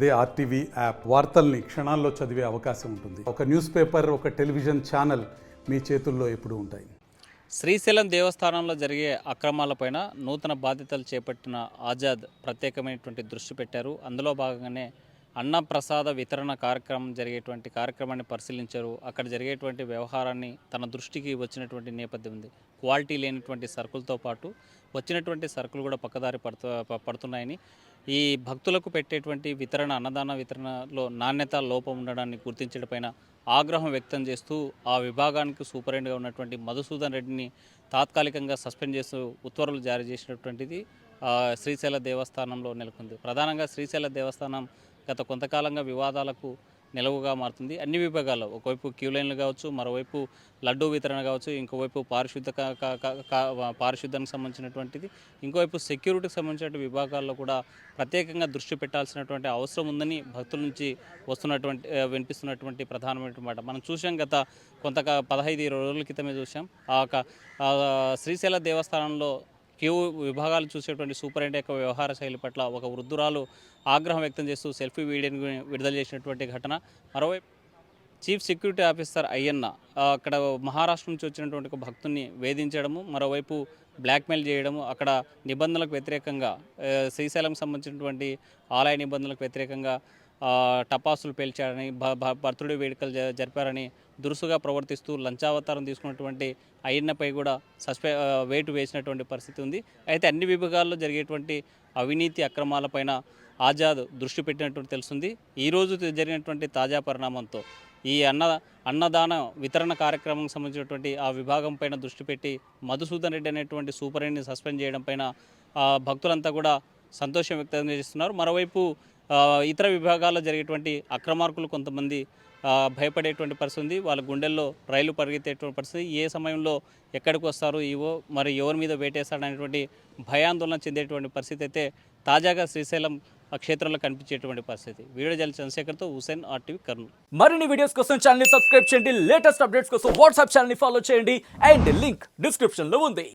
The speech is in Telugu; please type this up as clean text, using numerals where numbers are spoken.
అదే ఆర్టీవీ యాప్ వార్తల్ని క్షణాల్లో చదివే అవకాశం ఉంటుంది. ఒక న్యూస్ పేపర్, ఒక టెలివిజన్ ఛానల్ మీ చేతుల్లో ఎప్పుడూ ఉంటాయి. శ్రీశైలం దేవస్థానంలో జరిగే అక్రమాలపైన నూతన బాధ్యతలు చేపట్టిన ఆజాద్ ప్రత్యేకమైనటువంటి దృష్టి పెట్టారు. అందులో భాగంగానే అన్నప్రసాద వితరణ కార్యక్రమం జరిగేటువంటి కార్యక్రమాన్ని పరిశీలించారు. అక్కడ జరిగేటువంటి వ్యవహారాన్ని తన దృష్టికి వచ్చినటువంటి నేపథ్యం ఉంది. క్వాలిటీ లేనటువంటి సరుకులతో పాటు వచ్చినటువంటి సరుకులు కూడా పక్కదారి పడుతున్నాయని, ఈ భక్తులకు పెట్టేటువంటి వితరణ, అన్నదాన వితరణలో నాణ్యత లోపం ఉండడాన్ని గుర్తించడంపైన ఆగ్రహం వ్యక్తం చేస్తూ ఆ విభాగానికి సూపరింటెండెంట్గా ఉన్నటువంటి మధుసూదన్ రెడ్డిని తాత్కాలికంగా సస్పెండ్ చేస్తూ ఉత్తర్వులు జారీ చేసినటువంటిది శ్రీశైల దేవస్థానంలో నెలకొంది. ప్రధానంగా శ్రీశైల దేవస్థానం గత కొంతకాలంగా వివాదాలకు నిలవుగా మారుతుంది. అన్ని విభాగాల్లో, ఒకవైపు క్యూ లైన్లు కావచ్చు, మరోవైపు లడ్డూ వితరణ కావచ్చు, ఇంకోవైపు పారిశుద్ధానికి సంబంధించినటువంటిది, ఇంకోవైపు సెక్యూరిటీకి సంబంధించిన విభాగాల్లో కూడా ప్రత్యేకంగా దృష్టి పెట్టాల్సినటువంటి అవసరం ఉందని భక్తుల నుంచి వినిపిస్తున్నటువంటి ప్రధానమైనటువంటి మాట మనం చూసాం. గత 15-20 రోజుల క్రితమే చూసాం. శ్రీశైల దేవస్థానంలో క్యూ విభాగాలు చూసేటువంటి సూపరింటెండెంట్ యొక్క వ్యవహార శైలి పట్ల ఒక వృద్ధురాలు ఆగ్రహం వ్యక్తం చేస్తూ సెల్ఫీ వీడియోని విడుదల చేసినటువంటి ఘటన. మరోవైపు చీఫ్ సెక్యూరిటీ ఆఫీసర్ అయ్యన్న అక్కడ మహారాష్ట్ర నుంచి వచ్చినటువంటి ఒక భక్తుని వేధించడము, మరోవైపు బ్లాక్మెయిల్ చేయడము, అక్కడ నిబంధనలకు వ్యతిరేకంగా, శ్రీశైలంకి సంబంధించినటువంటి ఆలయ నిబంధనలకు వ్యతిరేకంగా టపాసులు పేల్చారని, బర్త్డే వేడుకలు జరిపారని దురుసుగా ప్రవర్తిస్తూ లంచావతారం తీసుకున్నటువంటి అయ్యన్నపై కూడా వేటు వేసినటువంటి పరిస్థితి ఉంది. అయితే అన్ని విభాగాల్లో జరిగేటువంటి అవినీతి అక్రమాలపైన ఆజాద్ దృష్టి పెట్టినట్టు తెలుస్తుంది. ఈరోజు జరిగినటువంటి తాజా పరిణామంతో ఈ అన్నదాన వితరణ కార్యక్రమం సంబంధించినటువంటి ఆ విభాగం పైన దృష్టి పెట్టి మధుసూదన్ రెడ్డి అనేటువంటి సూపరింటెండెంట్ని సస్పెండ్ చేయడం పైన భక్తులంతా కూడా సంతోషం వ్యక్తం చేస్తున్నారు. మరోవైపు ఇతర విభాగాల్లో జరిగేటువంటి అక్రమార్కులు కొంతమంది భయపడేటువంటి పరిస్థితి ఉంది. వాళ్ళ గుండెల్లో రైలు పరిగెత్తేటువంటి పరిస్థితి. ఏ సమయంలో ఎక్కడికి వస్తారు, మరి ఎవరి మీద వేటేస్తాడనేటువంటి భయాందోళన చెందేటువంటి పరిస్థితి అయితే తాజాగా శ్రీశైలం క్షేత్రంలో కనిపించేటువంటి పరిస్థితి. వీడియో జల్ చంద్రశేఖర్తో హుసేన్, ఆర్టీవీ, కర్నూలు. మరిన్ని వీడియోస్ కోసం ఛానల్ ని సబ్స్క్రైబ్ చేయండి. లేటెస్ట్ అప్డేట్స్ కోసం వాట్సాప్ ఛానల్ ని ఫాలో చేయండి. అండ్ లింక్ డిస్క్రిప్షన్ లో ఉంది.